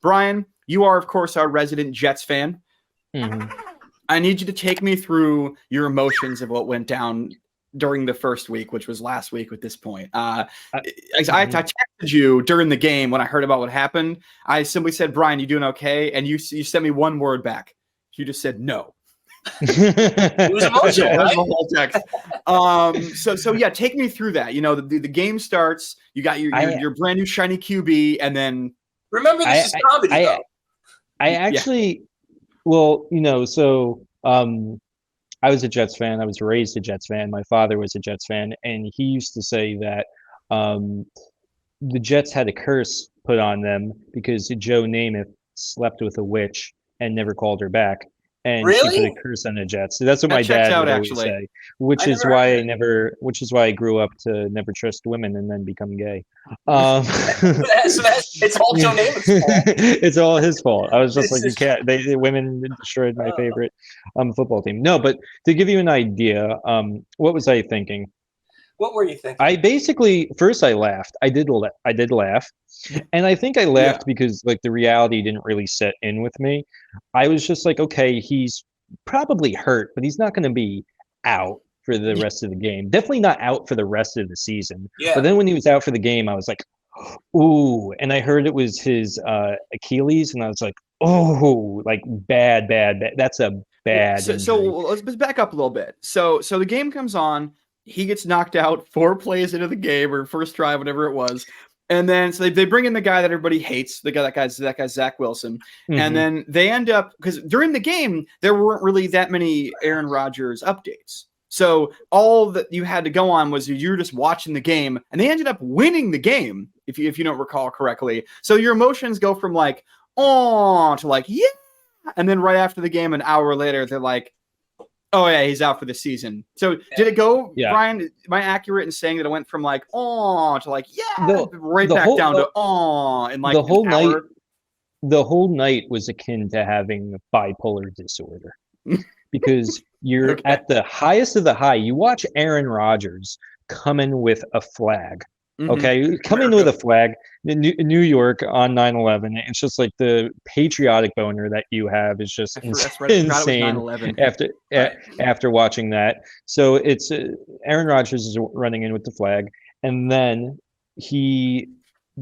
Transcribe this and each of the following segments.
Brian, you are, of course, our resident Jets fan. Mm-hmm. I need you to take me through your emotions of what went down during the first week, which was last week at this point. I texted you during the game when I heard about what happened. I simply said, Brian, you doing okay? And you sent me one word back. You just said no. It was emotional, That was right? the whole text. So yeah, take me through that. You know, the game starts. You got your brand new shiny QB, and then remember this is comedy, though. I actually, well, you know, so I was a Jets fan. I was raised a Jets fan. My father was a Jets fan, and he used to say that the Jets had a curse put on them because Joe Namath slept with a witch and never called her back. And Really? she put a curse on the Jets. So that's what That my checks dad out, would always actually. say, which is why I grew up to never trust women and then become gay. It's all Joe Namath's fault. It's all his fault. I was just like, you can't. Women destroyed my favorite football team. No, but to give you an idea, what was I thinking? What were you thinking? I basically first I laughed. I did laugh, and I think I laughed because like the reality didn't really set in with me. I was just like, okay, he's probably hurt, but he's not going to be out for the rest of the game. Definitely not out for the rest of the season. Yeah. But then when he was out for the game, I was like, ooh, and I heard it was his Achilles, and I was like, oh, like bad. That's a bad. So let's back up a little bit. So the game comes on. He gets knocked out 4 plays into the game or first drive, whatever it was. And then so they bring in the guy that everybody hates, that guy Zach Wilson. Mm-hmm. And then they end up, because during the game, there weren't really that many Aaron Rodgers updates. So all that you had to go on was you were just watching the game, and they ended up winning the game, if you don't recall correctly. So your emotions go from like, oh, to like, yeah. And then right after the game, an hour later, they're like, oh, yeah, he's out for the season. So did it go, Brian, am I accurate in saying that it went from like, oh, to like, down to, oh, in like the whole an night? hour? The whole night was akin to having bipolar disorder because you're at the highest of the high. You watch Aaron Rodgers come in with a flag. Okay, come in with a flag in New York on 9/11. It's just like the patriotic boner that you have is just insane after watching that. So it's Aaron Rodgers is running in with the flag, and then he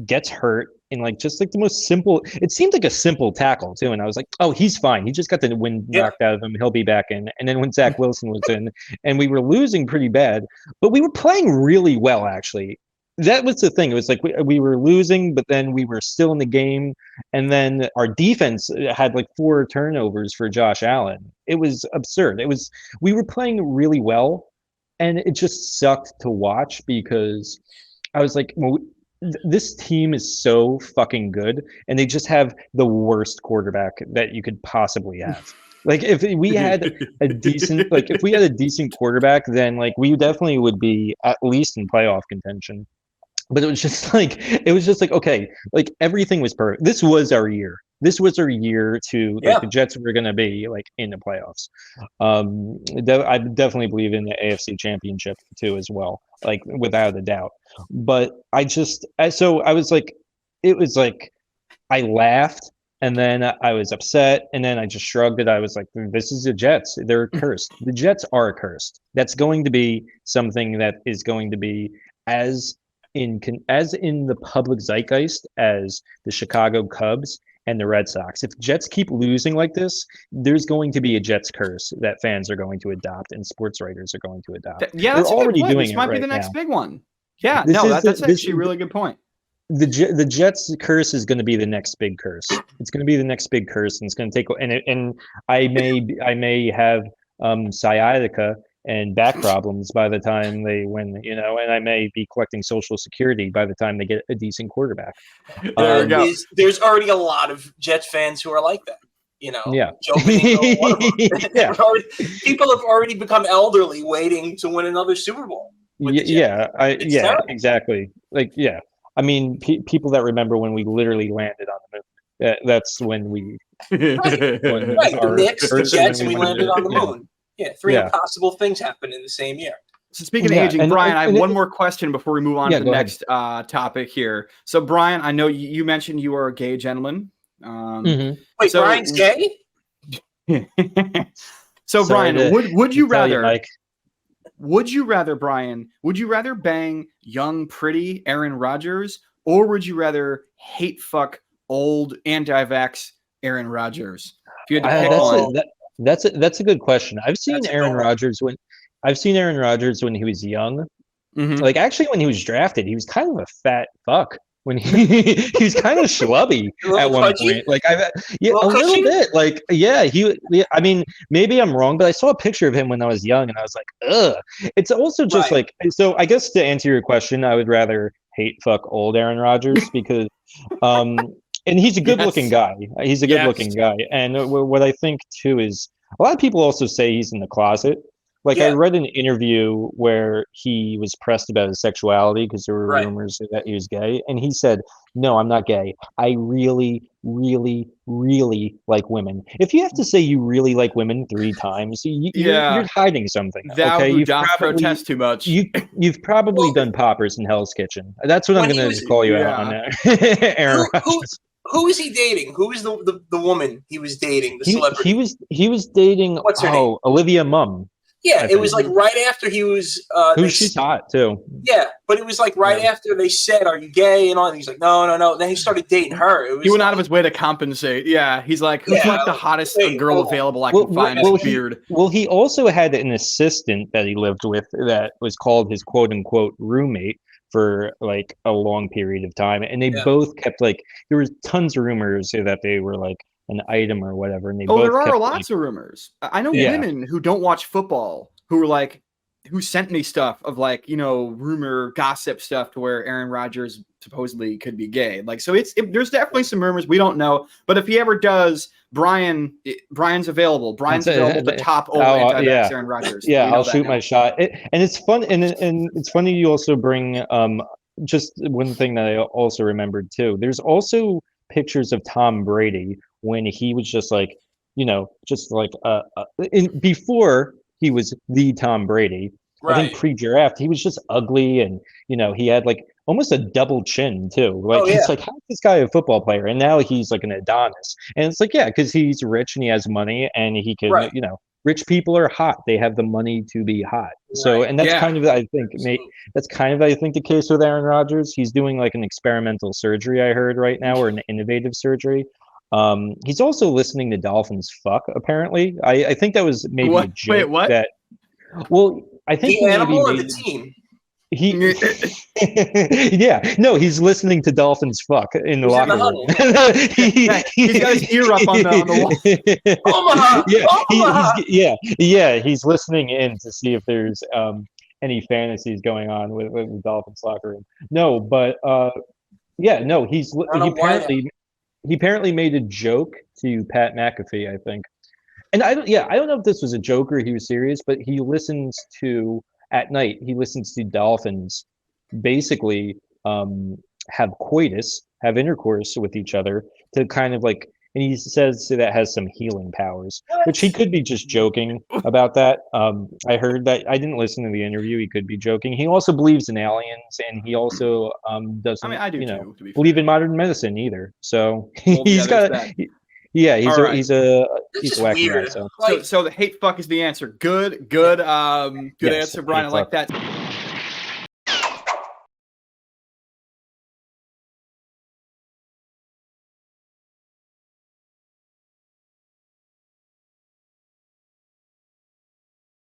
gets hurt in like just like the most simple. It seemed like a simple tackle too, and I was like, oh, he's fine. He just got the wind knocked out of him. He'll be back in. And then when Zach Wilson was in, and we were losing pretty bad, but we were playing really well actually. That was the thing. It was like we were losing, but then we were still in the game. And then our defense had like 4 turnovers for Josh Allen. It was absurd. We were playing really well, and it just sucked to watch because I was like, well, this team is so fucking good, and they just have the worst quarterback that you could possibly have. Like if we had a decent quarterback, then like we definitely would be at least in playoff contention. But it was just like okay, like everything was perfect. This was our year. This was our year to like the Jets were going to be like in the playoffs. I definitely believe in the AFC Championship too as well, like without a doubt. But I was like, it was like I laughed and then I was upset and then I just shrugged it. I was like, this is the Jets. They're cursed. The Jets are cursed. That's going to be something that is going to be as in the public zeitgeist as the Chicago Cubs and the Red Sox. If Jets keep losing like this, there's going to be a Jets curse that fans are going to adopt and sports writers are going to adopt. They're already doing it. This might be the next big one. Yeah, that's actually a really good point. The Jets curse is going to be the next big curse. It's going to be the next big curse, and it's going to take. And I may have sciatica and back problems by the time they win, and I may be collecting Social Security by the time they get a decent quarterback. There we go. There's already a lot of Jets fans who are like that. Joe Beano, one of them. People have already become elderly waiting to win another Super Bowl. Exactly. Like, I mean, people that remember when we literally landed on the moon. That's when we. The Knicks, the Jets, and we landed on the moon. Yeah, 3 impossible things happened in the same year. So speaking of aging, Brian, I have one more question before we move on to the next topic here. So, Brian, I know you mentioned you are a gay gentleman. Wait, so, Brian's gay? So Brian, would you rather? Would you rather, Brian? Would you rather bang young, pretty Aaron Rodgers, or would you rather hate fuck old anti-vax Aaron Rodgers? If you had to pick one. That's a good question. I've seen Aaron Rodgers when he was young. Mm-hmm. Like actually, when he was drafted, he was kind of a fat fuck. When he was kind of schlubby at one point, like a little bit, like I mean, maybe I'm wrong, but I saw a picture of him when I was young, and I was like, ugh. It's also just like, so I guess to answer your question, I would rather hate fuck old Aaron Rodgers because, and he's a good looking guy. He's a good looking guy, and what I think too is a lot of people also say he's in the closet. Like I read an interview where he was pressed about his sexuality because there were rumors that he was gay, and he said, "No, I'm not gay. I really, really, really like women." If you have to say you really like women 3 times, you're hiding something. Thou who doth protest too much. You've probably done poppers in Hell's Kitchen. That's what I'm going to call you out on there, Aaron Rodgers. Who is he dating? Who is the woman he was dating? The celebrity. He was dating. What's her name? Olivia Munn. Yeah, it was like right after he was. She's hot too. Yeah, but it was like right after they said, "Are you gay?" and all. And he's like, "No." Then he started dating her. He went out of his way to compensate. Yeah, he's like, "Who's like the hottest girl available I can find?" Beard. He also had an assistant that he lived with that was called his quote unquote roommate for like a long period of time, and they both kept like there was tons of rumors that they were like an item or whatever, and they both there are lots of rumors. I know women who don't watch football who were like, who sent me stuff of like, rumor gossip stuff to where Aaron Rodgers supposedly could be gay. Like, so there's definitely some rumors we don't know, but if he ever does, Brian's available. Brian's available to top old anti-vax Aaron Rodgers. Yeah, I'll shoot my shot. And it's fun, and it's funny you also bring just one thing that I also remembered too. There's also pictures of Tom Brady when he was just like, before he was the Tom Brady. Right. I think pre-draft, he was just ugly, and he had like almost a double chin too. Like it's like, how is this guy a football player? And now he's like an Adonis. And it's like, because he's rich and he has money, and he can, rich people are hot. They have the money to be hot. Right. So, and that's kind of, I think, the case with Aaron Rodgers. He's doing like an experimental surgery, I heard right now, or an innovative surgery. He's also listening to dolphins fuck, apparently. I think that was maybe a joke. Wait, what? I think the animal or the team? He's listening to dolphins fuck in the locker room. He's got his ear up on the wall. He's listening in to see if there's any fantasies going on with the Dolphins locker room. No, but he apparently made a joke to Pat McAfee, I think. And I don't know if this was a joke or he was serious, but he listens to dolphins basically have intercourse with each other to kind of like, and he says that has some healing powers, which he could be just joking about that. I heard that. I didn't listen to the interview. He could be joking. He also believes in aliens, and he also doesn't believe in modern medicine either. So he's got he's a wacky guy. So the hate fuck is the answer. Good answer, Brian. I like that.